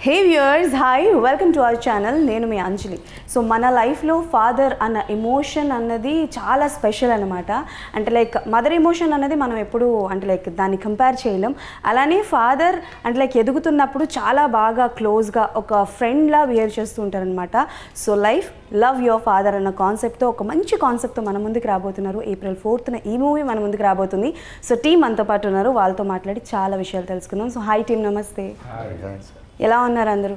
Hey viewers hi welcome to our channel. నేను మీ అంజలి. So మన లైఫ్లో ఫాదర్ అన్న ఎమోషన్ అన్నది చాలా స్పెషల్ అనమాట. అంటే లైక్ మదర్ ఎమోషన్ అన్నది మనం ఎప్పుడు అంటే లైక్ దాన్ని కంపేర్ చేయలేం. అలానే ఫాదర్ అంటే లైక్ ఎదుగుతున్నప్పుడు చాలా బాగా క్లోజ్గా ఒక ఫ్రెండ్లా బిహేవ్ చేస్తూ ఉంటారనమాట. సో లవ్ యువర్ ఫాదర్ అన్న కాన్సెప్ట్తో ఒక మంచి కాన్సెప్ట్తో మన ముందుకు రాబోతున్నారు. April 4th ఈ మూవీ మన ముందుకు రాబోతుంది. సో టీం మనతో పాటు ఉన్నారు, వాళ్ళతో మాట్లాడి చాలా విషయాలు తెలుసుకుందాం. సో హాయ్ టీం, నమస్తే. ఎలా ఉన్నారు అందరూ?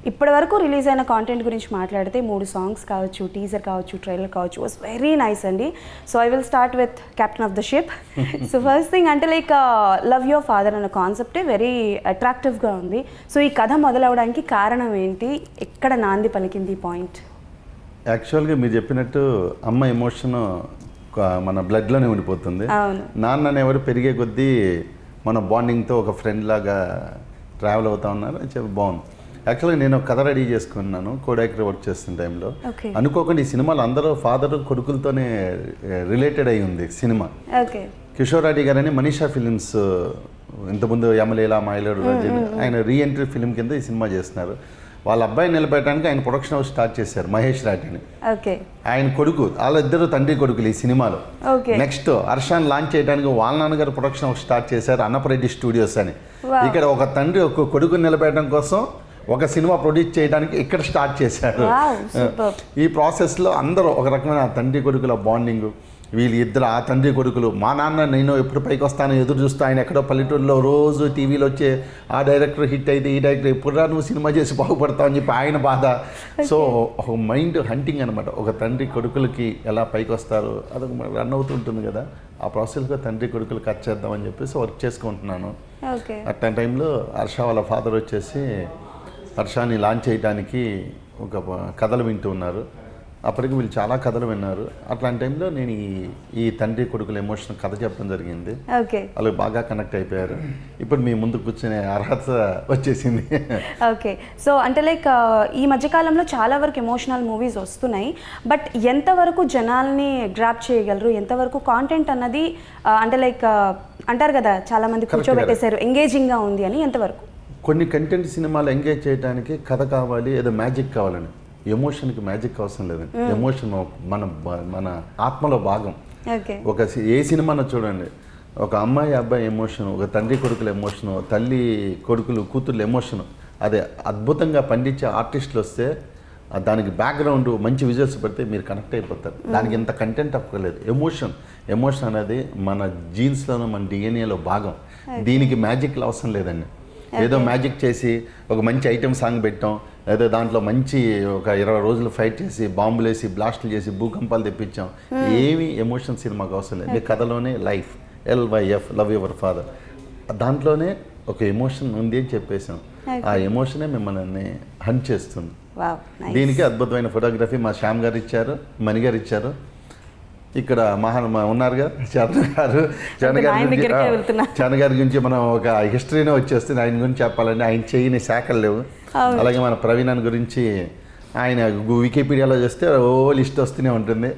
ఇప్పటి వరకు రిలీజ్ అయిన కాంటెంట్ గురించి మాట్లాడితే 3 సాంగ్స్ కావచ్చు, టీజర్ కావచ్చు, ట్రైలర్ కావచ్చు, వాస్ వెరీ నైస్ అండి. So I will start with captain of the ship. So first thing అంటే లైక్ లవ్ యువర్ ఫాదర్ అన్న కాన్సెప్టే వెరీ అట్రాక్టివ్గా ఉంది. సో ఈ కథ మొదలవడానికి కారణం ఏంటి? ఎక్కడ నాంది పలికింది పాయింట్? యాక్చువల్గా మీరు చెప్పినట్టు అమ్మ ఎమోషన్ మన బ్లడ్లోనే ఉండిపోతుంది. నాన్న అనేవారు పెరిగే కొద్దీ మన బాండింగ్తో ఒక ఫ్రెండ్ లాగా ట్రావెల్ అవుతా ఉన్నారు. చెప్పి బాగుంది. యాక్చువల్గా నేను ఒక కథ రెడీ చేసుకున్నాను కోడైరెక్టర్ వర్క్ చేస్తున్న టైంలో. అనుకోకుండా ఈ సినిమాలో అందరూ ఫాదర్ కొడుకులతోనే రిలేటెడ్ అయి ఉంది సినిమా. కిషోర్ రెడ్డి గారని మనీషా ఫిలిమ్స్ ఇంతకుముందు యమలీల మాయలేడు ఆయన రీఎంట్రీ ఫిలిం కింద ఈ సినిమా చేస్తున్నారు. వాళ్ళ అబ్బాయిని నిలబెట్టడానికి ఆయన ప్రొడక్షన్ హౌస్ స్టార్ట్ చేశారు, మహేష్ రాటిని. ఆయన కొడుకు, వాళ్ళిద్దరు తండ్రి కొడుకులు ఈ సినిమాలో. నెక్స్ట్ హర్షాన్ని లాంచ్ చేయడానికి వాళ్ళ నాన్నగారు ప్రొడక్షన్ హౌస్ స్టార్ట్ చేశారు, అన్నపరెడ్డి స్టూడియోస్ అని. ఇక్కడ ఒక తండ్రి ఒక కొడుకుని నిలబెట్టడం కోసం ఒక సినిమా ప్రొడ్యూస్ చేయడానికి ఇక్కడ స్టార్ట్ చేశారు. ఈ ప్రాసెస్లో అందరూ ఒక రకమైన తండ్రి కొడుకుల బాండింగ్. వీళ్ళు ఇద్దరు ఆ తండ్రి కొడుకులు. మా నాన్న నేను ఎప్పుడు పైకి వస్తానో ఎదురు చూస్తా, ఆయన ఎక్కడో పల్లెటూరులో రోజు టీవీలో వచ్చే ఆ డైరెక్టర్ హిట్ అయితే ఈ డైరెక్టర్ ఎప్పుడురా నువ్వు సినిమా చేసి బాగుపడతావు అని చెప్పి ఆయన బాధ. సో ఒక మైండ్ హంటింగ్ అనమాట. ఒక తండ్రి కొడుకులకి ఎలా పైకి వస్తారు అదొక రన్ అవుతుంటుంది కదా. ఆ ప్రాసెస్గా తండ్రి కొడుకులు కట్ చేద్దామని చెప్పేసి వర్క్ చేసుకుంటున్నాను. అట్లాంటి టైంలో హర్ష వాళ్ళ ఫాదర్ వచ్చేసి హర్షాన్ని లాంచ్ చేయడానికి ఒక కథలు వింటూ ఉన్నారు. అప్పటికి వీళ్ళు చాలా కథలు విన్నారు. అట్లాంటి టైంలో నేను ఈ తండ్రి కొడుకుల ఎమోషన్ కథ చెప్పడం జరిగింది. వాళ్ళు బాగా కనెక్ట్ అయిపోయారు. ఇప్పుడు మీ ముందు కూర్చునే అర్హత వచ్చేసింది. ఓకే. సో అంటే లైక్ ఈ మధ్యకాలంలో చాలా వరకు ఎమోషనల్ మూవీస్ వస్తున్నాయి. బట్ ఎంతవరకు జనాల్ని గ్రాప్ చేయగలరు? ఎంతవరకు కాంటెంట్ అన్నది అంటే లైక్ అంటారు కదా చాలా మంది కూర్చోబెట్టేశారు ఎంగేజింగ్గా ఉంది అని, ఎంతవరకు? కొన్ని కంటెంట్ సినిమాలు ఎంగేజ్ చేయడానికి కథ కావాలి, ఏదో మ్యాజిక్ కావాలని. ఎమోషన్కి మ్యాజిక్ అవసరం లేదండి. ఎమోషన్ మన ఆత్మలో భాగం. ఏ సినిమాను చూడండి, ఒక అమ్మాయి అబ్బాయి ఎమోషన్, ఒక తండ్రి కొడుకుల ఎమోషను, తల్లి కొడుకులు కూతుర్ల ఎమోషను, అదే అద్భుతంగా పండించే ఆర్టిస్టులు వస్తే దానికి బ్యాక్గ్రౌండ్ మంచి విజువల్స్ పెడితే మీరు కనెక్ట్ అయిపోతారు. దానికి ఇంత కంటెంట్ అక్కర్లేదు. ఎమోషన్ అనేది మన జీన్స్లోనూ మన డిఎన్ఏలో భాగం. దీనికి మ్యాజిక్లు అవసరం లేదండి. ఏదో మ్యాజిక్ చేసి ఒక మంచి ఐటెం సాంగ్ పెట్టాం, ఏదో దాంట్లో మంచి ఒక 20 రోజులు ఫైట్ చేసి బాంబులు వేసి బ్లాస్టులు చేసి భూకంపాలు తెప్పించాం. ఏమి ఎమోషన్ సినిమాకి అవసరం లేదు. మీ కథలోనే life LYF love your father, దాంట్లోనే ఒక ఎమోషన్ ఉంది అని చెప్పేసాం. ఆ ఎమోషనే మిమ్మల్ని హంట్ చేస్తుంది. దీనికి అద్భుతమైన ఫోటోగ్రఫీ మా శ్యామ్ గారు ఇచ్చారు, మణి గారు ఇచ్చారు. ఇక్కడ ఉన్నారుగా చరణ్ గారి గురించి మనం ఒక హిస్టరీనే వచ్చేస్తుంది. ఆయన గురించి చెప్పాలంటే ఆయన చేయని శాఖలు లేవు. అలాగే మన ప్రవీణ్ గురించి ఆయన వికీపీడియాలో చేస్తే లిస్ట్ వస్తూనే ఉంటుంది.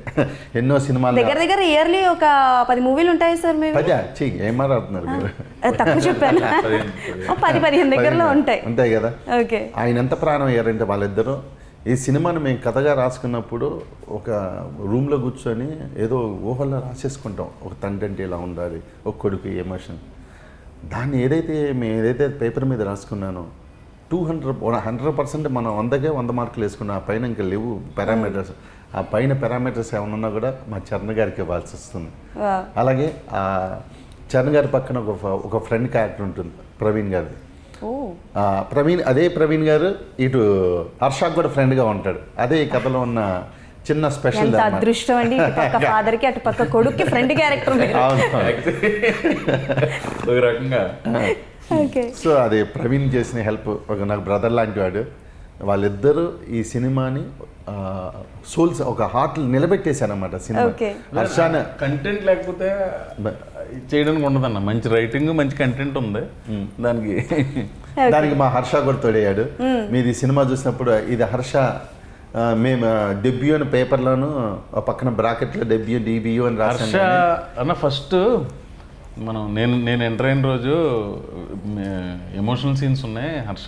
ఎన్నో సినిమాలు దగ్గర ఇయర్లీ ఒక 10 మూవీలు ఉంటాయి సార్. ఏం మాట్లాడుతున్నారు మీరు? తక్కువ చెప్పాను, 10-15 దగ్గరలో ఉంటాయి కదా. ఆయన ఎంత ప్రాణం అయ్యారంటే వాళ్ళిద్దరూ. ఈ సినిమాను మేము కథగా రాసుకున్నప్పుడు ఒక రూమ్లో కూర్చొని ఏదో ఊహల్లో రాసేసుకుంటాం. ఒక తండ్రి అంటే ఇలా ఉండాలి, ఒక కొడుకు ఎమోషన్. దాన్ని ఏదైతే పేపర్ మీద రాసుకున్నానో 100% మనం 100కే 100 మార్కులు వేసుకున్నాం. ఆ పైన ఇంకా లేవు పారామీటర్స్. ఆ పైన పారామీటర్స్ ఏమన్నా కూడా మా చరణ్ గారికి ఇవ్వాల్సి వస్తుంది. అలాగే ఆ చరణ్ గారి పక్కన ఒక ఫ్రెండ్ క్యారెక్టర్ ఉంటుంది, ప్రవీణ్ గారిది. అదే ప్రవీణ్ గారు ఇటు హర్షాకు కూడా ఫ్రెండ్గా ఉంటాడు. అదే ఈ కథలో ఉన్న చిన్న స్పెషల్ అదృష్టం అండి. ఫాదర్ కి అటు పక్క కొడుక్కి ఫ్రెండ్ క్యారెక్టర్. సో అది ప్రవీణ్ చేసిన హెల్ప్. నాకు బ్రదర్ లాంటి వాడు. వాళ్ళిద్దరూ ఈ సినిమాని సోల్స్ ఒక హార్ట్ నిలబెట్టేశారన్నమాట. సినిమా హర్షాన కంటెంట్ లేకపోతే చేయడానికి ఉండదన్న. మంచి రైటింగ్, మంచి కంటెంట్ ఉంది దానికి మా హర్ష కూడా తోడయ్యాడు. మీది సినిమా చూసినప్పుడు ఇది హర్ష మేము డెబ్యూ అని పేపర్లోను పక్కన బ్రాకెట్లో డెబ్యూ DBU అని రాశాను అన్న. ఫస్ట్ నేను ఎంటర్ అయిన రోజు ఎమోషనల్ సీన్స్ ఉన్నాయి, హర్ష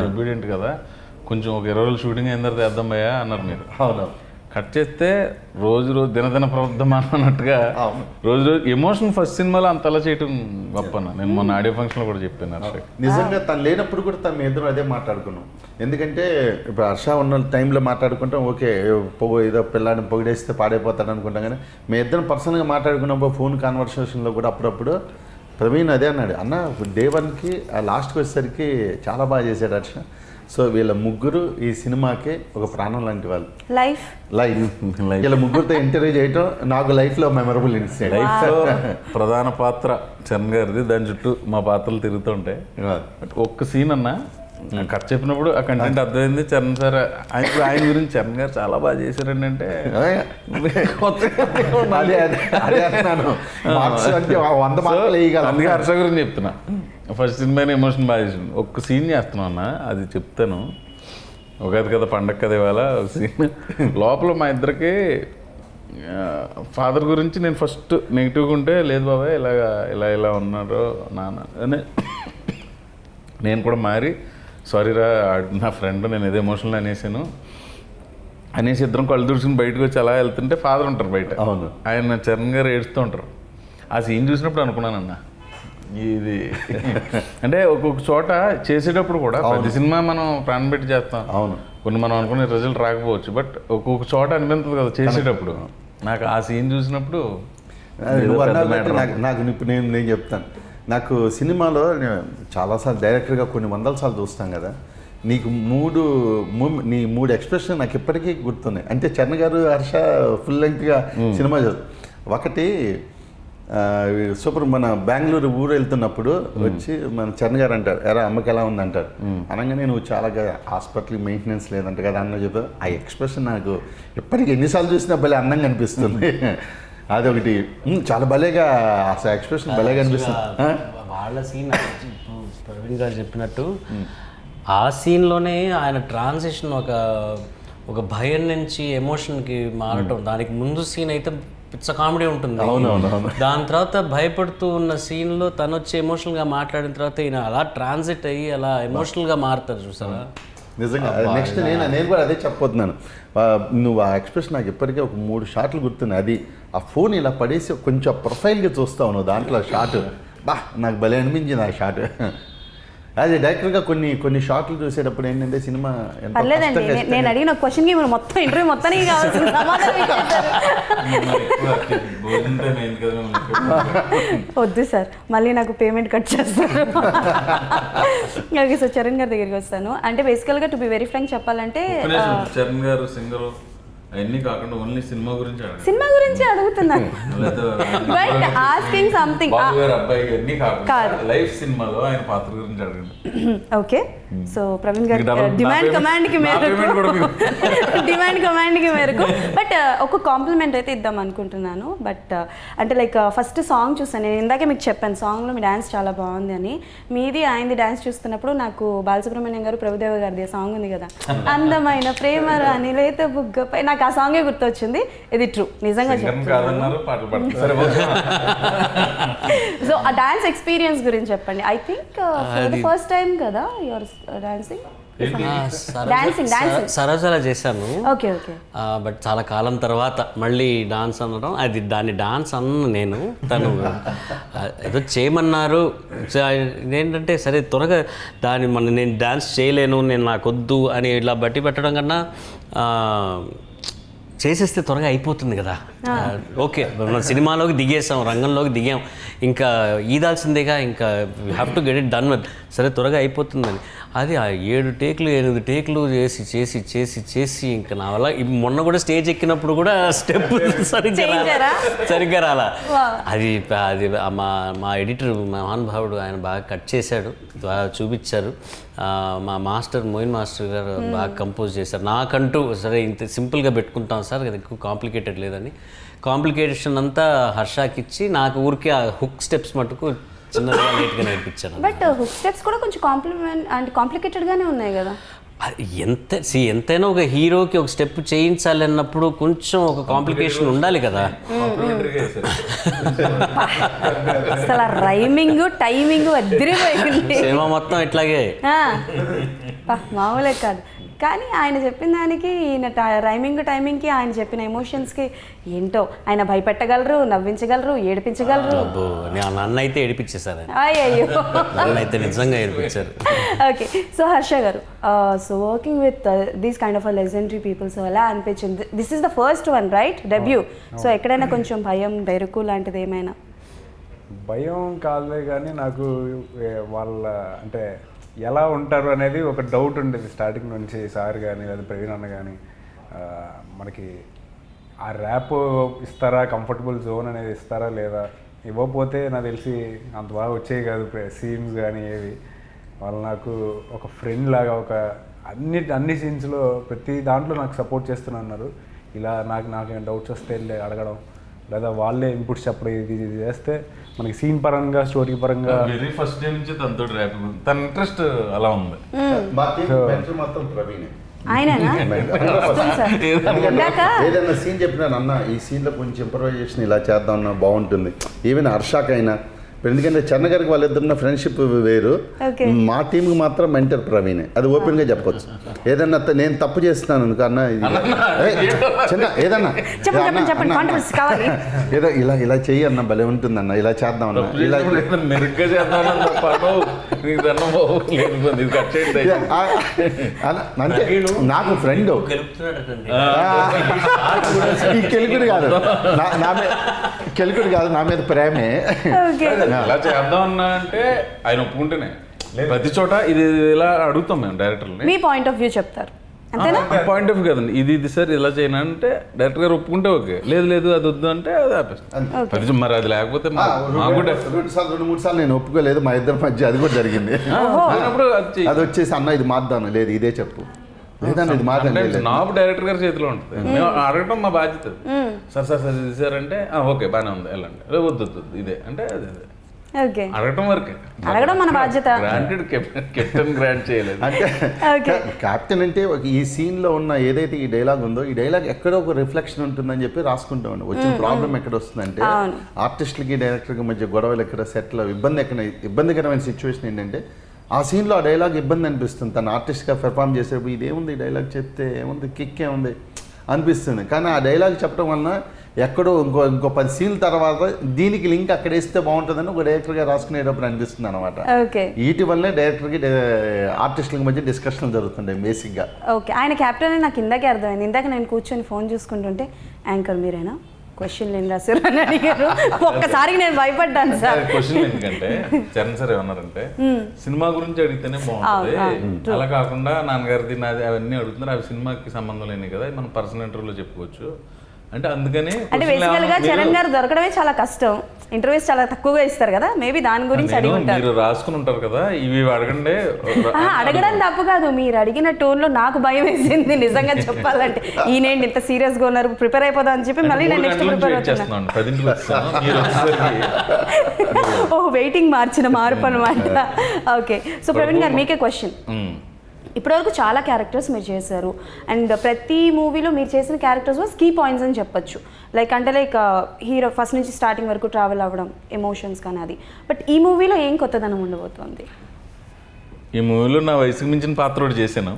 ఒబీడియంట్ కదా, కొంచెం ఒక 20 రోజులు షూటింగ్ అయిన తర్వాత వేద్దాం భయ్యా అన్నారు మీరు. అవును. కట్ చేస్తే రోజు దినదిన ప్రవర్ధమానం అన్నట్టుగా రోజు ఎమోషన్ ఫస్ట్ సినిమాలో అంతలా చేయటం గొప్పన. నేను మొన్న ఆడియో ఫంక్షన్లో కూడా చెప్పాను హర్ష. నిజంగా తను లేనప్పుడు కూడా తను ఇద్దరు అదే మాట్లాడుకున్నాం. ఎందుకంటే ఇప్పుడు హర్ష ఉన్న టైంలో మాట్లాడుకుంటాం, ఓకే ఏదో పిల్లాడిని పొగిడేస్తే పాడైపోతాడు అనుకుంటాం, కానీ మేము ఇద్దరం పర్సనల్గా మాట్లాడుకున్నప్పుడు ఫోన్ కాన్వర్సేషన్లో కూడా అప్పుడప్పుడు ప్రవీణ్ అదే అన్నాడు, అన్న డే 1కి లాస్ట్కి వచ్చేసరికి చాలా బాగా చేశాడు హర్ష. సో వీళ్ళ ముగ్గురు ఈ సినిమాకి ఒక ప్రాణం లాంటి వాళ్ళు. లైఫ్ వీళ్ళ ముగ్గురితో ఇంటర్వ్యూ చేయటం నాకు లైఫ్లో మెమరబుల్ ఇన్సిడెంట్. లైఫ్లో ప్రధాన పాత్ర చరణ్ గారిది, దాని చుట్టూ మా పాత్రలు తిరుగుతుంటాయి. ఒక్క సీన్ అన్న కట్ చెప్పినప్పుడు ఆ కంటెంట్ అర్థమైంది. చరణ్ సార్ ఆయన గురించి చరణ్ గారు చాలా బాగా చేశారండి అంటే అందుకే హర్ష గురించి చెప్తున్నా. ఫస్ట్ సినిమాని ఎమోషన్ బాగా చేసింది. ఒక్క సీన్ చేస్తున్నాం అన్న, అది చెప్తాను. ఉగాది కదా, పండగ కదా ఇవాళ. ఒక సీన్ లోపల మా ఇద్దరికి ఫాదర్ గురించి నేను ఫస్ట్ నెగిటివ్గా ఉంటే, లేదు బాబాయ్ ఇలా ఉన్నారు నాన్న అని నేను కూడా మారి, సారీరా నా ఫ్రెండ్ నేను ఏదో ఎమోషనల్ అనేసి ఇద్దరం కళ్ళు దుడుచుకుని బయటకు వచ్చి అలా వెళ్తుంటే ఫాదర్ ఉంటారు బయట. అవును. ఆయన చరణ్ గారు ఏడుస్తూ ఉంటారు. ఆ సీన్ చూసినప్పుడు అనుకున్నానన్న, ఇది అంటే ఒక్కొక్క చోట చేసేటప్పుడు కూడా ప్రతి సినిమా మనం ప్రాణం పెట్టి చేస్తాం. అవును. కొన్ని మనం అనుకునే రిజల్ట్ రాకపోవచ్చు, బట్ ఒక్కొక్క చోట అనిపిస్తుంది కదా చేసేటప్పుడు. నాకు ఆ సీన్ చూసినప్పుడు నాకు ఇప్పుడు నేను చెప్తాను, నాకు సినిమాలో చాలాసార్లు డైరెక్టర్గా కొన్ని 100 సార్లు చూస్తాం కదా, నీకు నీ మూడు ఎక్స్ప్రెషన్ నాకు ఇప్పటికీ గుర్తున్నాయి. అంటే చరణ్ గారు హర్ష ఫుల్ లెంగ్త్గా సినిమా ఒకటి సూపర్ మన బెంగళూరు ఊరు వెళ్తున్నప్పుడు వచ్చి మన చరణ్ గారు అంటారు, ఎరా అమ్మకి ఎలా ఉంది అంటారు. అనగానే నువ్వు చాలా హాస్పిటల్ మెయింటెనెన్స్ లేదంట కదా అన్న చెప్పి ఆ ఎక్స్ప్రెషన్ నాకు ఇప్పటికీ ఎన్నిసార్లు చూసినా భలే అందంగా అనిపిస్తుంది. అదొకటి చాలా భలేగా అసలు ఎక్స్ప్రెషన్ భలేగా అనిపిస్తుంది. వాళ్ళ సీన్ ప్రవీణ్ గారు చెప్పినట్టు ఆ సీన్లోనే ఆయన ట్రాన్సిషన్ ఒక భయం నుంచి ఎమోషన్కి మారటం. దానికి ముందు సీన్ అయితే పిచ్చ కామెడీ ఉంటుంది. దాని తర్వాత భయపడుతూ ఉన్న సీన్లో తను వచ్చి ఎమోషనల్గా మాట్లాడిన తర్వాత ఈయన అలా ట్రాన్సిట్ అయ్యి అలా ఎమోషనల్గా మారుతారు చూసారా. నిజంగా నెక్స్ట్ నేను కూడా అదే చెప్పబోతున్నాను. నువ్వు ఆ ఎక్స్ప్రెషన్ నాకు ఇప్పటికే ఒక 3 షాట్లు గుర్తున్నాయి. అది ఆ ఫోన్ ఇలా పడేసి కొంచెం ప్రొఫైల్గా చూస్తావు నువ్వు దాంట్లో షాట్, నాకు భలే అనిపించింది ఆ షాట్. అదే డైరెక్టర్గా కొన్ని షాట్లు చూసేటప్పుడు ఏంటంటే సినిమా పర్లేదండి, నేను అడిగిన క్వశ్చన్కి మీరు మొత్తం ఇంటర్వ్యూ మొత్తానికి కావాల్సిన సమాధానం వద్దు సార్, మళ్ళీ నాకు పేమెంట్ కట్ చేస్తారు. ఓకే సార్, చరణ్ గారి దగ్గరికి వస్తాను. అంటే బేసికల్గా టు బి వెరీ ఫ్రాంక్ చెప్పాలంటే చరణ్ గారు సింగర్ అవన్నీ కాకుండా ఓన్లీ సినిమా గురించి అడుగుతున్నాను. బట్ ఆస్కింగ్ సంథింగ్ అబ్బాయి కాదు, లైఫ్ సినిమాలో ఆయన పాత్ర గురించి అడగండి. ఓకే, సో ప్రవీణ్ గారి డిమాండ్ కమాండ్కి మేరకు బట్ ఒక కాంప్లిమెంట్ అయితే ఇద్దాం అనుకుంటున్నాను. బట్ అంటే లైక్ ఫస్ట్ సాంగ్ చూసాను నేను, ఇందాకే మీకు చెప్పాను సాంగ్లో మీ డ్యాన్స్ చాలా బాగుంది అని. మీది ఆయనది డ్యాన్స్ చూస్తున్నప్పుడు నాకు బాలసుబ్రహ్మణ్యం గారు ప్రభుదేవ గారిది సాంగ్ ఉంది కదా, అందమైన ప్రేమ రాని లేత బుగ్గపై, నాకు ఆ సాంగే గుర్తొచ్చింది. ఇది ట్రూ, నిజంగా చెప్తున్నాను. సో ఆ డాన్స్ ఎక్స్పీరియన్స్ గురించి చెప్పండి. I think for the first time కదా యువర్ డాన్సింగ్? సరోజలా చేశాను. Okay okay. బట్ చాలా కాలం తర్వాత మళ్ళీ డాన్స్ అనడం, అది దాన్ని డాన్స్ అన్న నేను, తను ఏదో చేయమన్నారు. ఏంటంటే సరే త్వరగా నేను డాన్స్ చేయలేను, నేను నాకొద్దు అని ఇలా బట్టి పెట్టడం కన్నా చేసేస్తే త్వరగా అయిపోతుంది కదా. ఓకే, మనం సినిమాలోకి దిగేసాం, రంగంలోకి దిగాం, ఇంకా ఈదాల్సిందేగా, ఇంకా we have to get it done with, సరే త్వరగా అయిపోతుందని. అది ఆ 7 టేకులు 8 టేకులు చేసి చేసి చేసి చేసి ఇంకా నా వల్ల మొన్న కూడా స్టేజ్ ఎక్కినప్పుడు కూడా స్టెప్ సరిగ్గా రాలా. అది మా ఎడిటర్ మహానుభావుడు ఆయన బాగా కట్ చేశాడు, బాగా చూపించారు. మా మాస్టర్ మోయిన్ మాస్టర్ గారు బాగా కంపోజ్ చేశారు. నాకంటూ సరే ఇంత సింపుల్గా పెట్టుకుంటాం సార్, అది ఎక్కువ కాంప్లికేటెడ్ లేదని కాంప్లికేషన్ అంతా హర్షాకి ఇచ్చి నాకు ఊరికే ఆ హుక్ స్టెప్స్ మటుకు చిన్నగా నీట్గా నేర్పించాను. బట్ హుక్ స్టెప్స్ కూడా కొంచెం కాంప్లికేటెడ్గానే ఉన్నాయి కదా. ఎంతైనా ఒక హీరోకి ఒక స్టెప్ చేయించాలి అన్నప్పుడు కొంచెం ఒక కాంప్లికేషన్ ఉండాలి కదా. అసలు రైమింగ్ టైమింగ్ అదిరిపోయింది సినిమా మొత్తం ఇట్లాగే మామూలే కాదు. కానీ ఆయన చెప్పిన దానికి ఈయన రైమింగ్ టైమింగ్కి ఆయన చెప్పిన ఎమోషన్స్కి ఏంటో ఆయన భయపెట్టగలరు, నవ్వించగలరు, ఏడిపించగలరు. నన్ను అయితే ఏడిపించేశారు, అయ్యో నన్ను అయితే నిజంగా ఏడిపించారు. ఓకే, సో హర్ష గారు, so working with these kind of legendary people, so ఎలా అనిపించింది? This is the first one right, debut. So ఎక్కడైనా కొంచెం భయం, బెరుకు లాంటిది ఏమైనా? భయం కాదులే కానీ నాకు వాళ్ళ అంటే ఎలా ఉంటారు అనేది ఒక డౌట్ ఉండేది స్టార్టింగ్ నుంచి. సార్ కానీ లేదా ప్రవీణ్ అన్న కానీ మనకి ఆ ర్యాప్ ఇస్తారా, కంఫర్టబుల్ జోన్ అనేది ఇస్తారా లేదా, ఇవ్వకపోతే నాకు తెలిసి అంత బాగా వచ్చేవి కాదు సీన్స్ కానీ ఏవి. వాళ్ళు నాకు ఒక ఫ్రెండ్ లాగా ఒక అన్ని సీన్స్లో ప్రతి దాంట్లో నాకు సపోర్ట్ చేస్తున్నారు. ఇలా నాకు డౌట్స్ వస్తే వెళ్ళి అడగడం, లేదా వాళ్ళే ఇన్పుట్స్ చెప్పడం, ఇది చేస్తే మనకి సీన్ పరంగా స్టోరీ పరంగా వెరీ ఫస్ట్ డే నుంచి తనతో ర్యాప్ తన ఇంట్రెస్ట్ అలా ఉంది. మొత్తం ప్రవీణే. ఆయననా? ఏదైనా సీన్ చెప్పినాను అన్న, ఈ సీన్లో కొంచెం ఇంప్రవైజేషన్ ఇలా చేద్దాం అన్న బాగుంటుంది. ఈవెన్ హర్షాకైనా, ఎందుకంటే చరణ్ గారికి వాళ్ళిద్దరున్న ఫ్రెండ్షిప్ వేరు, మా టీంకి మాత్రం మెంటర్ ప్రవీణే. అది ఓపెన్గా చెప్పొచ్చు. ఏదన్నా నేను తప్పు చేస్తున్నాను అనుకో అన్న, చిన్న ఏదన్నా ఏదో ఇలా చెయ్యి అన్న, భలే ఉంటుంది అన్న, ఇలా చేద్దాం అన్న, ఇలా మెరుగ్గా చేద్దాం అంటే నాకు ఫ్రెండ్ ఈ కెలుకుడు కాదు నా మీద ప్రేమే. ఎలా చేద్దాం అన్నా అంటే ఆయన ఒప్పుకుంటేనే ప్రతి చోట ఇది ఇలా అడుగుతాం మేము డైరెక్టర్ని. మీ పాయింట్ ఆఫ్ వ్యూ చెప్తారు అంతేనా? పాయింట్ ఆఫ్ వ్యూ కదండి, ఇది సార్ ఇలా చేయను అంటే డైరెక్టర్ గారు ఒప్పుకుంటే ఓకే, లేదు అది వద్దు అంటే అది ఆపేస్తాం. మరి అది లేకపోతే రెండు మూడు సార్లు నేను ఒప్పుకోలేదు, మా ఇద్దరి మధ్య అది కూడా జరిగింది. అది వచ్చేసి అన్న ఇది మార్దాను, లేదు ఇదే చెప్పు, లేదన్న ఇది మార్దాను. నాకు డైరెక్టర్ గారి చేతిలో ఉంటుంది, మేము అడగటం మా బాధ్యత. సార్ ఇది సారంటే ఓకే బాగానే ఉంది వెళ్ళండి, వద్దు ఇదే అంటే అదే అడగటం వరకే, అడగడం మన బాధ్యత. గ్రాంటెడ్ కెప్టెన్ గ్రాంట్ చేయలేదు అంటే కెప్టెన్ అంటే ఈ సీన్లో ఉన్న ఏదైతే ఈ డైలాగ్ ఉందో, ఈ డైలాగ్ ఎక్కడో ఒక రిఫ్లెక్షన్ ఉంటుందని చెప్పి రాసుకుంటామండి. వచ్చిన ప్రాబ్లం ఎక్కడ వస్తుందంటే ఆర్టిస్టులకి డైరెక్టర్కి మధ్య గొడవలు ఎక్కడ సెటిల్, ఇబ్బందికరమైన సిచ్యువేషన్ ఏంటంటే ఆ సీన్లో ఆ డైలాగ్ ఇబ్బంది అనిపిస్తుంది. తను ఆర్టిస్ట్గా పెర్ఫామ్ చేసేప్పుడు ఇదేముంది ఈ డైలాగ్ చెప్తే ఏముంది, కిక్ ఏముంది అనిపిస్తుంది. కానీ ఆ డైలాగ్ చెప్పడం వలన ఎక్కడో ఇంకో 10 సీన్ల తర్వాత దీనికి లింక్ అక్కడ వేస్తే బాగుంటుందని ఒక డైరెక్టర్గా రాసుకునేటప్పుడు అనిపిస్తుంది అనమాట. వీటి వల్లనే డైరెక్టర్కి ఆర్టిస్టులకి మధ్య డిస్కషన్లు జరుగుతుంటాయి బేసిక్గా. ఓకే, ఆయన క్యాప్టెన్ అని నాకు ఇందాకే అర్థమైంది. ఇందాక నేను కూర్చొని ఫోన్ చూసుకుంటుంటే యాంకర్ మీరేనా, క్వశ్చన్లు ఏం రాశారు అని అడిగారు. ఒక్కసారికి నేను భయపడ్డాను సార్. క్వశ్చన్ ఎందుకంటే చరణ్ సార్ ఏమన్నారంటే సినిమా గురించి అడిగితేనే బాగుంటుంది, అలా కాకుండా నాన్నగారిది నాది అవన్నీ అడుగుతున్నారు, అవి సినిమాకి సంబంధం లేని కదా, మనం పర్సనల్ ఇంటర్వ్యూలో చెప్పుకోవచ్చు అంటే. అందుకని అంటే బేసికల్గా చరణ్ గారు దొరకడమే చాలా కష్టం, ఇంటర్వ్యూస్ చాలా తక్కువగా ఇస్తారు కదా, మేబీ దాని గురించి అడిగి ఉంటారు. మీరు రాసుకుని ఉంటారు కదా, ఇవి అడగండి. అడగడం తప్పు కాదు, మీరు అడిగిన టోన్లో నాకు భయం వేసింది నిజంగా చెప్పాలంటే. ఈయనేంటి ఇంత సీరియస్గా ఉన్నారు, ప్రిపేర్ అయిపోదా అని చెప్పి మళ్ళీ నేను నెక్స్ట్ ప్రిపేర్ అవుతున్నాను. వెయిటింగ్ మార్చిన మార్పు అనమాట. ఓకే, సో ప్రవీణ్ గారు మీకే క్వశ్చన్. ఇప్పటివరకు చాలా క్యారెక్టర్స్ మీరు చేశారు, అండ్ ప్రతి మూవీలో మీరు చేసిన క్యారెక్టర్స్ వాజ్ కీ పాయింట్స్ అని చెప్పొచ్చు. లైక్ హీరో ఫస్ట్ నుంచి స్టార్టింగ్ వరకు ట్రావెల్ అవ్వడం, ఎమోషన్స్ కానీ అది. బట్ ఈ మూవీలో ఏం కొత్తదనం ఉండబోతుంది? ఈ మూవీలో నా వయసుకు మించిన పాత్ర ఒకటి చేశాను,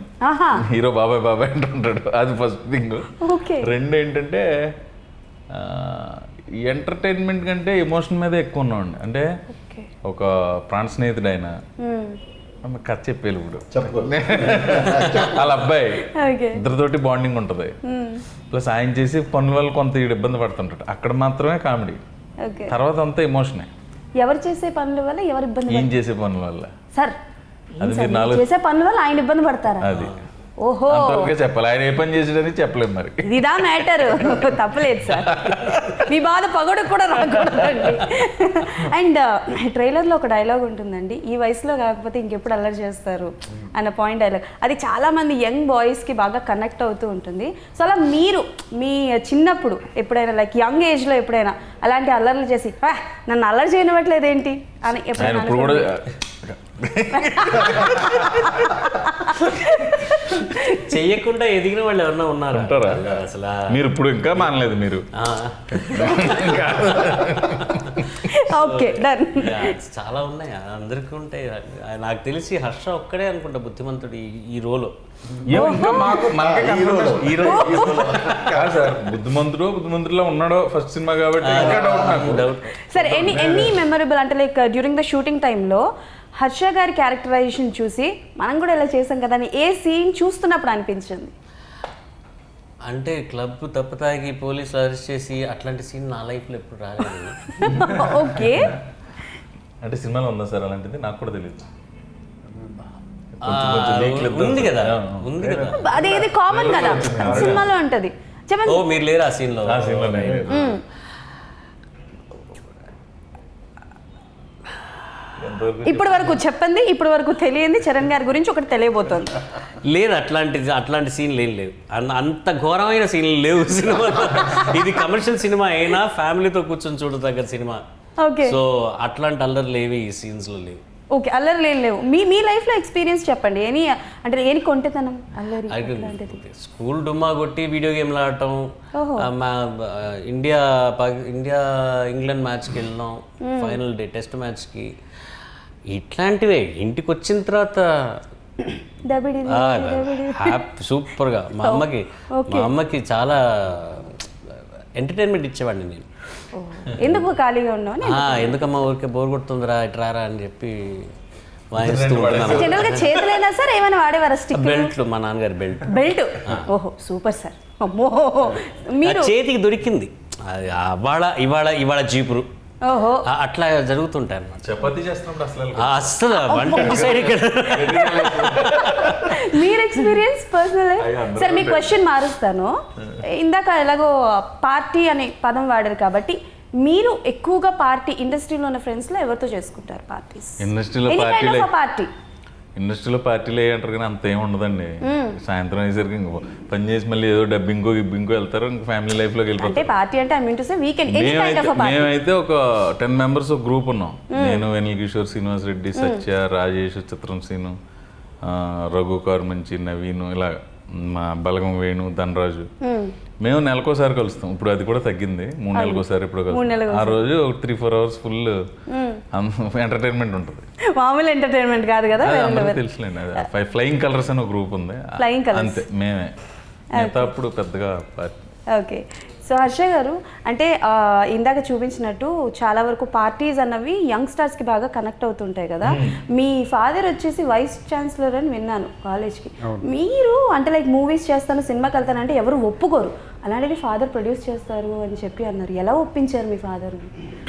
హీరో బాబాయ్ అంటుంటాడు, అది ఫస్ట్ థింగ్. రెండు ఏంటంటే ఎంటర్టైన్మెంట్ కంటే ఎమోషన్ మీద ఎక్కువ ఉన్నామండి. అంటే ఒక ప్రాణ స్నేహితుడు ఆయన కథ చెప్పేది ఇప్పుడు వాళ్ళ అబ్బాయి ఇద్దరితోటి బాండింగ్ ఉంటుంది, ప్లస్ ఆయన చేసి పనుల వల్ల కొంత ఇబ్బంది పడుతుంటాడు, అక్కడ మాత్రమే కామెడీ, తర్వాత అంతా ఎమోషనే. ఎవరు చేసే పనుల వల్ల ఎవరు ఇబ్బంది? ఏం చేసే పనుల వల్ల సార్, చేసే పనుల వల్ల ఆయన ఇబ్బంది పడతారా? అది ఓహో, అంతవరకే చెప్పాలి, ఆయన ఏ పని చేసాడని చెప్పలేము. మరి ఇదా మ్యాటర్, తప్పలేదు సార్, మీ బాధ పగడు కూడా రాకూడదండి. అండ్ ట్రైలర్లో ఒక డైలాగ్ ఉంటుందండి, ఈ వయసులో కాకపోతే ఇంకెప్పుడు అల్లరి చేస్తారు అన్న పాయింట్ డైలాగ్. అది చాలామంది యంగ్ బాయ్స్కి బాగా కనెక్ట్ అవుతూ ఉంటుంది. సో అలా మీరు మీ చిన్నప్పుడు ఎప్పుడైనా లైక్ యంగ్ ఏజ్లో ఎప్పుడైనా అలాంటి అల్లర్లు చేసి నన్ను అల్లరి చేయనివ్వట్లేదు ఏంటి అని ఎప్పుడైనా చెయ్యకుండా ఎదిగిన వాళ్ళు ఎవరన్నా ఉన్నారా ఉంటారా? అసలు మీరు ఇప్పుడు ఇంకా మానలేదు మీరు. Okay done. చాలా ఉన్నాయి, అందరికీ ఉంటాయి. నాకు తెలిసి హర్ష ఒక్కడే అనుకుంటా బుద్ధిమంతుడు ఈ రోలు. ఇంకా మాకు మనకే కాదు సార్, బుద్ధిమంతుడిలో ఉన్నాడో ఫస్ట్ సినిమా కాబట్టి ఇంకా డౌట్ నాకు. డౌట్. సరే ఎనీ మెమరబుల్ అంటే లైక్ డ్యూరింగ్ ద షూటింగ్ టైంలో హర్ష గారి క్యారెక్టరైజేషన్ చూసి మనం కూడా ఇలా చేసాం కదా అని ఏ సీన్ చూస్తున్నప్పుడు అనిపించింది? అంటే క్లబ్ తప్పుతాగి పోలీసులు అరెస్ట్ చేసి అట్లాంటి సీన్ నా లైఫ్లో ఎప్పుడు రాలేదు. ఓకే. అంటే సినిమాలో ఉందా సార్ అలాంటిది? నాకు కూడా తెలియదు. ఉంది కదా, ఉంది కదా. అది కామన్ కదా సినిమాలో ఉంటది. చెప్పండి. ఓ మీరు లేరు ఆ సీన్లో? ఆ సీన్లోనే ఇప్పటి వరకు చెప్పండి, ఇప్పటి వరకు తెలియంది చరణ్ గారి గురించి ఒకటి తెలియబోతోంది. లేదు, అట్లాంటి సీన్లు ఏం లేవు. అంత ఘోరమైన సీన్లు లేవు సినిమాలో. ఇది కమర్షియల్ సినిమా అయినా ఫ్యామిలీతో కూర్చొని చూడదగ్గ సినిమా. ఓకే. సో అట్లాంటి అల్లర్లు ఏవి ఈ సీన్స్లో లేవు. ఓకే, అల్లరి లేవు. మీ లైఫ్లో ఎక్స్పీరియన్స్ చెప్పండి. అంటే ఏని కొంటెతనం అల్లరి అలాంటిది? స్కూల్ డుమ్మా కొట్టి వీడియో గేమ్లు ఆడటం, మా ఇండియా ఇంగ్లాండ్ మ్యాచ్కి వెళ్ళినాం, ఫైనల్ డే టెస్ట్ మ్యాచ్కి. ఇట్లాంటివే ఇంటికి వచ్చిన తర్వాత సూపర్గా మా అమ్మకి చాలా ఎంటర్టైన్మెంట్ ఇచ్చేవాడిని నేను. ఎందుకు ఖాళీగా ఉన్నావు? ఎందుకమ్మా ఊరికే బోర్ కొడుతుందిరా ఇట్రారా అని చెప్పి వాయిస్తూ ఉంటాను. జనరల్ గా చేతులైనా సార్ ఏమైనా వాడేవారా? స్టిక్ బెల్ట్లు, మా నాన్నగారి బెల్ట్. ఓహో సూపర్ సార్. అమ్మో మీరు చేతికి దొరికింది ఇవాళ జీపురు. ఓహో అట్లా జరుగుతుంటాయి అన్నమాట. చపాతీ చేస్తున్నప్పుడు అసలు 120 సైడ్ ఇక్కడ. మీరు ఎక్స్పీరియన్స్ పర్సనల్. సరే మీ క్వశ్చన్ మారుస్తాను. ఇందాక ఎలాగో పార్టీ అనే పదం వాడారు కాబట్టి మీరు ఎక్కువగా పార్టీ ఇండస్ట్రీలో ఉన్న ఫ్రెండ్స్లో ఎవరితో చేసుకుంటారు పార్టీస్? ఇండస్ట్రీలో పార్టీలు ఏ అంటారు కానీ అంత ఏమి ఉండదండి. సాయంత్రం అయ్యేసరికి ఇంకో పని చేసి మళ్ళీ ఏదో డబ్బింకో వెళ్తారు, ఇంకా ఫ్యామిలీ లైఫ్లోకి వెళ్ళిపోతారు. మేమైతే ఒక 10 మెంబర్స్ ఒక గ్రూప్ ఉన్నాం. నేను, వెనిల్ కిషోర్, శ్రీనివాస్ రెడ్డి, సత్య, రాజేష్, చిత్రం సీను, రఘు కార్మంచి, నవీను, ఇలా మా బలగం వేణు, ధనరాజు. మేము నెలకోసారి కలుస్తాం. ఇప్పుడు అది కూడా తగ్గింది, 3 నెలలకోసారి ఇప్పుడు కలుస్తాం. ఆ రోజు 3-4 అవర్స్ ఫుల్ ఎంటర్టైన్మెంట్ ఉంటుంది. మామూలు ఎంటర్టైన్మెంట్ కాదు కదా. తెలుసులేండి, అది ఫ్లయింగ్ కలర్స్ అని ఒక గ్రూప్ ఉంది, అంతే మేమే. మిగతా అప్పుడు పెద్దగా పార్టీ. ఓకే. సో హర్ష గారు అంటే ఇందాక చూపించినట్టు చాలా వరకు పార్టీస్ అన్నవి యంగ్స్టర్స్కి బాగా కనెక్ట్ అవుతుంటాయి కదా. మీ ఫాదర్ వచ్చేసి వైస్ ఛాన్సలర్ అని విన్నాను కాలేజ్కి. మీరు అంటే లైక్ మూవీస్ చేస్తాను, సినిమాకి వెళ్తానంటే ఎవరు ఒప్పుకోరు, అలాంటిది ఫాదర్ ప్రొడ్యూస్ చేస్తారు అని చెప్పి అన్నారు. ఎలా ఒప్పించారు మీ ఫాదర్?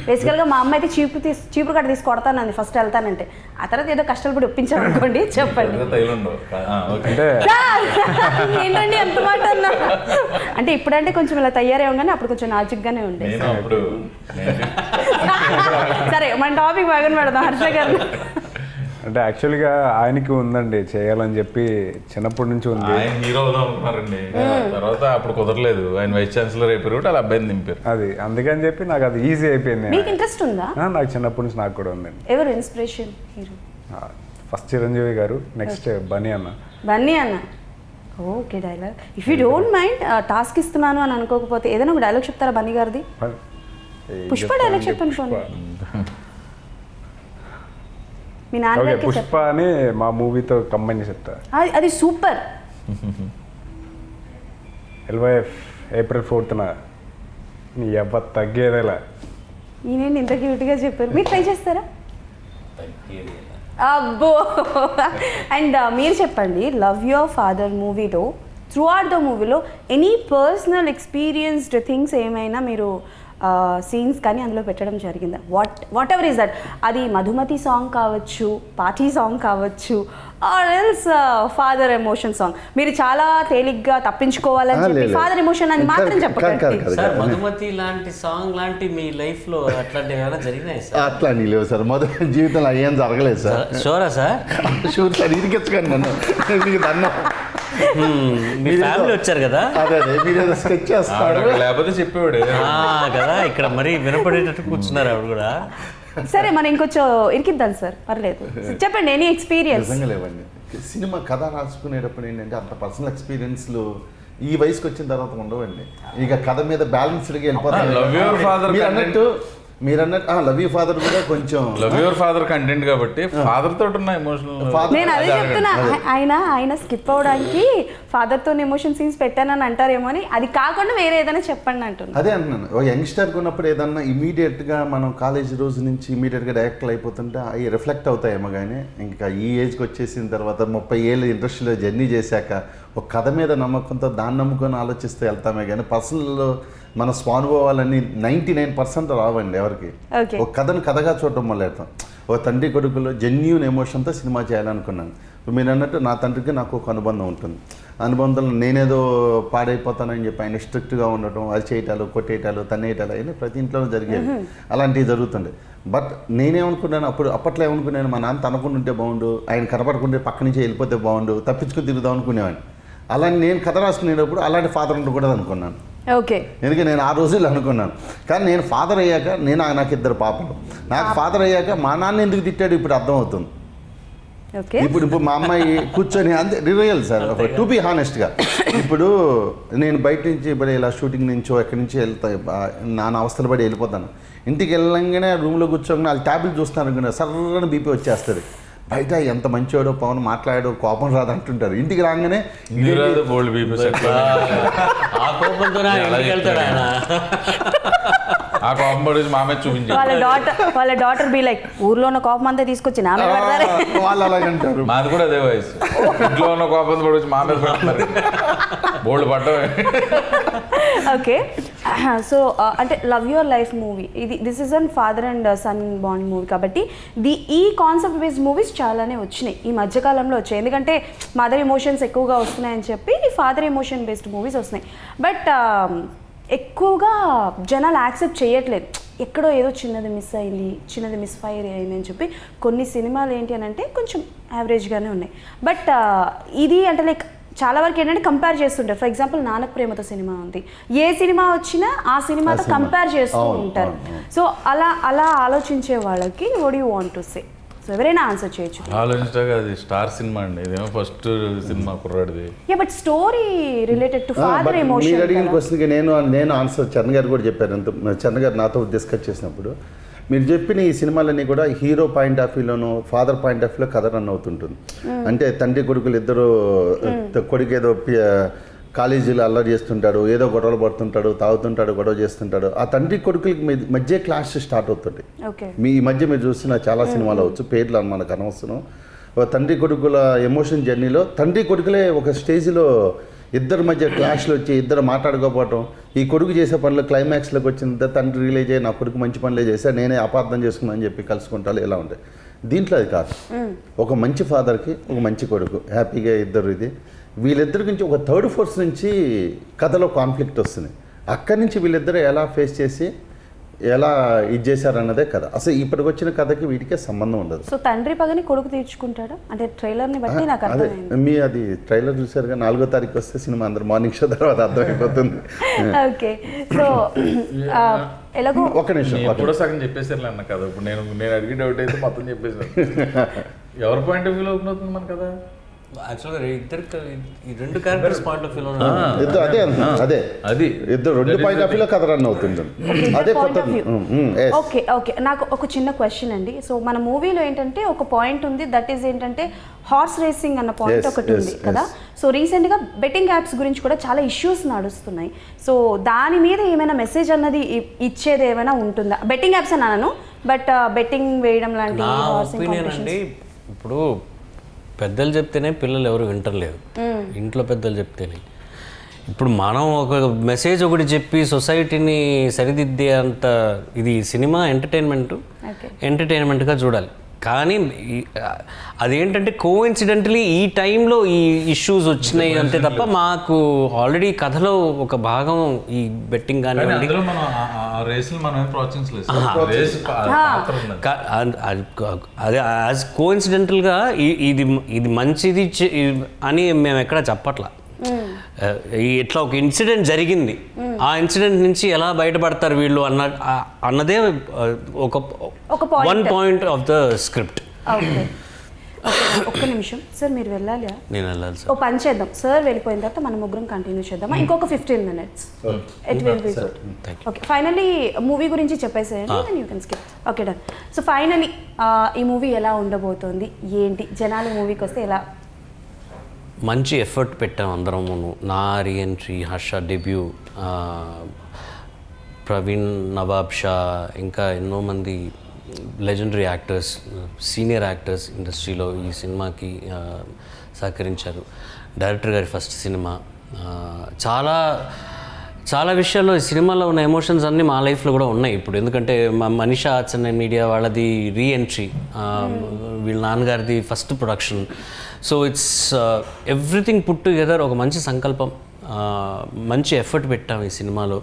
బేసికల్గా మా అమ్మ అయితే చీపురు కట్ట తీసి కొడతానంది ఫస్ట్ వెళ్తానంటే, ఆ తర్వాత ఏదో కష్టాలు పడి ఒప్పించారు అనుకోండి. చెప్పండి. ఏంటండి ఎంత మాట అన్నా? అంటే ఇప్పుడంటే కొంచెం ఇలా తయారయ్యాం కానీ అప్పుడు కొంచెం నాజుగ్గానే ఉండేది. సరే మన టాపిక్ బాగా పెడదాం. హర్ష గారు అంటే యాక్చువల్గా ఆయనకి ఉందండి చేయాలని చెప్పి, చిన్నప్పటి నుంచి ఉంది. ఆయన హీరో అవుదాం అనుకున్నారండి, తర్వాత అప్పుడు కుదరలేదు. ఆయన వైస్ ఛాన్సలర్ అయిపోయారు కాబట్టి అలా అబ్బాయిని దింపారు. అది అందుకని చెప్పి నాకు అది ఈజీ అయిపోయింది. మీకు ఇంట్రెస్ట్ ఉందా? నాకు చిన్నప్పటి నుంచి నాకు కూడా ఉందండి. ఎవరు ఇన్స్పిరేషన్ హీరో? ఫస్ట్ చిరంజీవి గారు, నెక్స్ట్ బన్నీ అన్న. Okay. Dialogue if you don't mind task ఇస్తున్నాను అని అనుకోకపోతే ఏదైనా ఒక డైలాగ్ చెప్తారా బన్నీ గారిది? పుష్ప డైలాగ్ చెప్పండి పోనీ. మీ నాన్నగారికి పుష్ప అని మా మూవీతో కంబైన్ చెప్తా. అది సూపర్. LYF April 4th నీ ఎవ్వ తగ్గేదేలా. ఈయన ఇంత క్యూట్గా చెప్పారు. మీరు ట్రై చేస్తారా? అబ్బో. అండ్ మీరు చెప్పండి, లవ్ యువర్ ఫాదర్ మూవీలో త్రూ అవుట్ ద మూవీలో ఎనీ పర్సనల్ ఎక్స్పీరియన్స్డ్ థింగ్స్ ఏమైనా మీరు సీన్స్ కానీ అందులో పెట్టడం జరిగిందా? What ever is that. అది మధుమతి సాంగ్ కావచ్చు, పార్టీ సాంగ్ కావచ్చు, or else father emotion song. మీరు చాలా తేలిగ్గా తప్పించుకోవాలని చెప్పి ఫాదర్ ఎమోషన్ అని మాత్రం చెప్పకండి సార్. మధుమతి లాంటి సాంగ్ లాంటి మీ లైఫ్ లో అట్లాంటివి ఏమైనా జరిగినాయి సార్? అట్లాంటి లేవు సార్, మొదటి జీవితంలో ఏం జరగలేదు సార్. షూరా సార్? షూర్ సార్, ఇరికెచ్చకండి నన్ను, మీకు దన్నం. మీ ఫ్యామిలీ వచ్చారు కదా, అదే మీరు స్కెచ్ చేస్తారు లేకపోతే చెప్పేవాడు కదా. ఇక్కడ మరీ వినపడేటట్టు కూర్చున్నారు ఆవిడ కూడా. సరే మనం ఇంకొంచెం ఇరికిద్దాం సార్, పర్లేదు. చెప్పండి ఎనీ ఎక్స్పీరియన్స్. నిజంగా లేవండి. సినిమా కథ రాసుకునేటప్పుడు ఏంటంటే అంత పర్సనల్ ఎక్స్పీరియన్స్లు ఈ వయసుకి వచ్చిన తర్వాత ఉండవండి. ఇక కథ మీద బ్యాలెన్స్డ్గా వెళ్ళిపోతాను. Love Your Father మీరు అన్నట్టు లవ్ యూ ఫాదర్ కూడా కొంచెం లవ్ యువర్ ఫాదర్ కంటెంట్ కాబట్టి ఫాదర్ తోటి ఉన్న ఎమోషనల్ నేను అదే చెప్తున్నా, ఆయన స్కిప్ అవడానికి ఫాదర్తో ఎమోషన్ సీన్స్ పెట్టానని అంటారేమో అని, అది కాకుండా వేరే ఏదైనా చెప్పండి అంటున్నాను. అదే అంటున్నాను, ఒక యంగ్స్టర్గా ఉన్నప్పుడు ఏదన్నా ఇమీడియట్గా మనం కాలేజ్ రోజు నుంచి ఇమీడియట్గా డైరెక్ట్లు అయిపోతుంటే అవి రిఫ్లెక్ట్ అవుతాయేమో. కానీ ఇంకా ఈ ఏజ్కి వచ్చేసిన తర్వాత 30 ఏళ్ళు ఇండస్ట్రీలో జర్నీ చేశాక ఒక కథ మీద నమ్మకంతో దాన్ని నమ్ముకొని ఆలోచిస్తే వెళ్తామే. కానీ పర్సనల్ మన స్వానుభవాలన్నీ 99% రావండి ఎవరికి. ఒక కథను కథగా చూడటం మొదలెడతాం. ఒక తండ్రి కొడుకులో జెన్యూన్ ఎమోషన్తో సినిమా చేయాలనుకున్నాను. ఇప్పుడు మీరు అన్నట్టు నా తండ్రికి నాకు ఒక అనుబంధం ఉంటుంది. అనుబంధంలో నేనేదో పాడైపోతానని చెప్పి ఆయన స్ట్రిక్ట్గా ఉండటం, అది చేయటాలు, కొట్టేయటాలు, తన్నేయటాలు అయినా ప్రతి ఇంట్లోనూ జరిగేవి. అలాంటివి జరుగుతుండే. బట్ నేనేమనుకున్నాను అప్పట్లో ఏమనుకున్నాను, మా నాన్న తనకుంటుంటే బాగుండు, ఆయన కనపడకుంటే పక్క నుంచి వెళ్ళిపోతే బాగుండు, తప్పించుకుని తిరుగుదాం అనుకునేవాడిని. అలాంటి నేను కథ రాసుకునేటప్పుడు అలాంటి ఫాదర్ ఉండకూడదు అనుకున్నాను. ఓకే, ఎందుకంటే నేను ఆ రోజుల్లో అనుకున్నాను. కానీ నేను ఫాదర్ అయ్యాక నాకు 2 పాపలు. నాకు ఫాదర్ అయ్యాక మా నాన్న ఎందుకు తిట్టాడు ఇప్పుడు అర్థమవుతుంది. ఇప్పుడు మా అమ్మాయి కూర్చొని అంతే రియల్ సార్, టు బి హానెస్ట్గా. ఇప్పుడు నేను బయట నుంచి ఇప్పుడు ఇలా షూటింగ్ నుంచో ఎక్కడి నుంచి వెళ్తా నాన్న అవస్థలు పడి వెళ్ళిపోతాను. ఇంటికి వెళ్ళంగానే రూమ్లో కూర్చోగానే వాళ్ళు ట్యాబ్లెట్ చూస్తున్నారు అనుకున్నా సర్రని బీపీ వచ్చేస్తుంది. బయట ఎంత మంచివాడో పవన్ మాట్లాడాడో కోపం రాదు అంటుంటారు. ఇంటికి రాగానే ఆ కోపం పడి మామే చూపించారు. వాళ్ళ డాటర్ బి లైక్ ఊర్లో ఉన్న కోపం అంతా తీసుకొచ్చి నా మీద పెడతారే. వాళ్ళు అలాగంటారు. మాది కూడా అదే వయసు. ఇంట్లో ఉన్న కోపం పడి మా మీద పెడతారు. బోల్డ్ పడ్డమే. ఓకే, సో అంటే love your life movie this is an father and sun bond movie కాబట్టి ఈ కాన్సెప్ట్ బేస్డ్ మూవీస్ చాలానే వచ్చినాయి ఈ మధ్యకాలంలో వచ్చాయి. ఎందుకంటే మదర్ ఎమోషన్స్ ఎక్కువగా వస్తున్నాయని చెప్పి ఫాదర్ ఎమోషన్ బేస్డ్ మూవీస్ వస్తున్నాయి. బట్ ఎక్కువగా జనాలు యాక్సెప్ట్ చేయట్లేదు. ఎక్కడో ఏదో చిన్నది మిస్ అయింది, చిన్నది మిస్ఫైర్ అయింది అని చెప్పి కొన్ని సినిమాలు ఏంటి అని అంటే కొంచెం యావరేజ్గానే ఉన్నాయి. బట్ ఇది అంటే లైక్ చాలా వరకు ఏంటంటే కంపేర్ చేస్తుంటారు. ఫర్ ఎగ్జాంపుల్ నానక్ ప్రేమతో సినిమా ఉంది, ఏ సినిమా వచ్చినా ఆ సినిమాతో కంపేర్ చేస్తూ ఉంటారు. సో అలా ఆలోచించే వాళ్ళకి what you want to say? So ఎవరైనా ఆన్సర్ చేయొచ్చు. ఆలోచించగా అది స్టార్ సినిమా అండి, ఇదేమో ఫస్ట్ సినిమా కుర్రాడిది. But story related to father emotion. మీరు అడిగిన క్వశ్చన్కి నేను ఆన్సర్ చరణ్ గారు కూడా చెప్పారు. చరణ్ గారు నాతో డిస్కస్ చేసినప్పుడు మీరు చెప్పిన ఈ సినిమాలన్నీ కూడా హీరో పాయింట్ ఆఫ్ వ్యూలోనూ ఫాదర్ పాయింట్ ఆఫ్ వ్యూలో కథ రన్ అవుతుంటుంది. అంటే తండ్రి కొడుకులు ఇద్దరు, కొడుకు ఏదో కాలేజీలో అల్లరి చేస్తుంటాడు, ఏదో గొడవలు పడుతుంటాడు, తాగుతుంటాడు, గొడవ చేస్తుంటాడు. ఆ తండ్రి కొడుకులకి మధ్య క్లాష్ స్టార్ట్ అవుతుంది. మీ మధ్య మీరు చూసిన చాలా సినిమాలు అవచ్చు, పేర్లు మనకు అనవసరం. ఒక తండ్రి కొడుకుల ఎమోషన్ జర్నీలో తండ్రి కొడుకులే ఒక స్టేజ్లో ఇద్దరి మధ్య క్లాష్లు వచ్చి ఇద్దరు మాట్లాడుకోపోవటం, ఈ కొడుకు చేసే పనులు క్లైమాక్స్లోకి వచ్చిన తండ్రి రియలైజ్ అయ్యి నా కొడుకు మంచి పనులే చేశా, నేనే అపార్థం చేసుకున్నా అని చెప్పి కలుసుకుంటారు. ఇలా ఉంటాయి. దీంట్లో అది కాదు. ఒక మంచి ఫాదర్కి ఒక మంచి కొడుకు హ్యాపీగా ఇద్దరు. ఇది వీళ్ళిద్దరి నుంచి ఒక థర్డ్ ఫోర్స్ నుంచి కథలో కాన్ఫ్లిక్ట్ వస్తుంది. అక్కడి నుంచి వీళ్ళిద్దరూ ఎలా ఫేస్ చేసి ఎలా ఇది చేశారన్నదే కథ. అసలు ఇప్పటికి వచ్చిన కథకి వీటికే సంబంధం ఉండదు. సో తండ్రి పగని కొడుకు తీర్చుకుంటాడా అంటే ట్రైలర్ని బట్టి నాకు అదే అర్థమైంది. అది ట్రైలర్ చూసారుగా, 4వ తారీఖు వస్తే సినిమా అందరు మార్నింగ్ షో తర్వాత అర్థమైపోతుంది. ఓకే, సో ఎలాగో ఒక నిమిషం ఎప్పుడో సగం చెప్పేసారు అన్న కదా. ఇప్పుడు నేను అడిగి డౌట్ అయితే మొత్తం చెప్పేసాను. ఎవరి పాయింట్ ఆఫ్ వ్యూలో ఓపెన్ అవుతుంది మన కదా. యాక్చువల్గా ఈ 2 క్యారెక్టర్స్ పాయింట్ ఆఫ్ వ్యూలో అదే ఇద్దరు 2 పాయింట్ ఆఫ్ వ్యూలో కథ రన్ అవుతుంది. అదే ఓకే, నాకు ఒక చిన్న క్వశ్చన్ అండి. సో మన మూవీలో ఏంటంటే ఒక పాయింట్ ఉంది, దట్ ఈస్ ఏంటంటే హార్స్ రేసింగ్ అన్న పాయింట్ ఒకటి ఉంది కదా. సో రీసెంట్గా బెట్టింగ్ యాప్స్ గురించి కూడా చాలా ఇష్యూస్ నడుస్తున్నాయి. సో దాని మీద ఏమైనా మెసేజ్ అన్నది ఇచ్చేది ఏమైనా ఉంటుందా? బెట్టింగ్ యాప్స్ అని అనను, బట్ బెట్టింగ్ వేయడం లాంటి అండి. ఇప్పుడు పెద్దలు చెప్తేనే పిల్లలు ఎవరు వింటర్లేదు, ఇంట్లో పెద్దలు చెప్తేనే. ఇప్పుడు మనం ఒక మెసేజ్ ఒకటి చెప్పి సొసైటీని సరిదిద్దే అంత ఇది సినిమా ఎంటర్టైన్మెంట్గా చూడాలి. కానీ అదేంటంటే కోఇన్సిడెంటలీ ఈ టైంలో ఈ ఇష్యూస్ వచ్చినాయి అంతే తప్ప మాకు ఆల్రెడీ కథలో ఒక భాగం ఈ బెట్టింగ్ కానివ్వండి, అదే యాజ్ కోఇన్సిడెంటల్గా ఇది మంచిది అని మేము ఎక్కడ చెప్పట్లా. ఇట్లా ఒక ఇన్సిడెంట్ జరిగింది, ఆ ఇన్సిడెంట్ నుంచి ఎలా బయటపడతారు వీళ్ళు అన్నదే ఒక 1 పాయింట్ ఆఫ్ ద స్క్రిప్ట్. ఒక్క నిమిషం సార్, మీరు వెళ్ళాలి. నేను వెళ్ళాలి ఓ సార్. పని చేద్దాం, సార్ వెళ్ళిపోయిన తర్వాత మనం ముగ్గురం కంటిన్యూ చేద్దాం. ఇంకొక 15 minutes. It will be good. Okay, finally movie గురించి చెప్పేసేయండి, then you can skip. Okay, done. So finally ఈ మూవీ ఎలా ఉండబోతోంది, ఏంటి, జనాలు మూవీకి వస్తే ఎలా? మంచి ఎఫర్ట్ పెట్టాం అందరము. నా రీఎంట్రీ, హర్ష డెబ్యూ, ప్రవీణ్ నవాబ్ షా, ఇంకా ఎన్నో మంది లెజెండరీ యాక్టర్స్, సీనియర్ యాక్టర్స్ ఇండస్ట్రీలో ఈ సినిమాకి సహకరించారు. డైరెక్టర్ గారి ఫస్ట్ సినిమా. చాలా చాలా విషయాల్లో ఈ సినిమాలో ఉన్న ఎమోషన్స్ అన్నీ మా లైఫ్లో కూడా ఉన్నాయి ఇప్పుడు. ఎందుకంటే మా మనీషా ఆర్ట్స్ అండ్ మీడియా వాళ్ళది రీఎంట్రీ, వీళ్ళ నాన్నగారిది first production. So it's everything put together, ఒక మంచి సంకల్పం, మంచి ఎఫర్ట్ పెట్టాం ఈ సినిమాలో.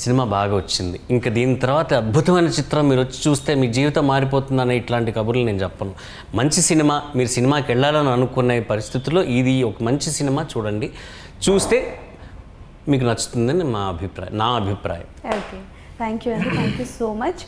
సినిమా బాగా వచ్చింది. ఇంకా దీని తర్వాత అద్భుతమైన చిత్రం మీరు వచ్చి చూస్తే మీ జీవితం మారిపోతుందనే ఇట్లాంటి కబుర్లు నేను చెప్పను. మంచి సినిమా, మీరు సినిమాకి వెళ్ళాలని అనుకునే పరిస్థితుల్లో ఇది ఒక మంచి సినిమా. చూడండి, చూస్తే మీకు నచ్చుతుందని నా అభిప్రాయం. ఓకే, థ్యాంక్ యూ అండి, థ్యాంక్ యూ సో మచ్.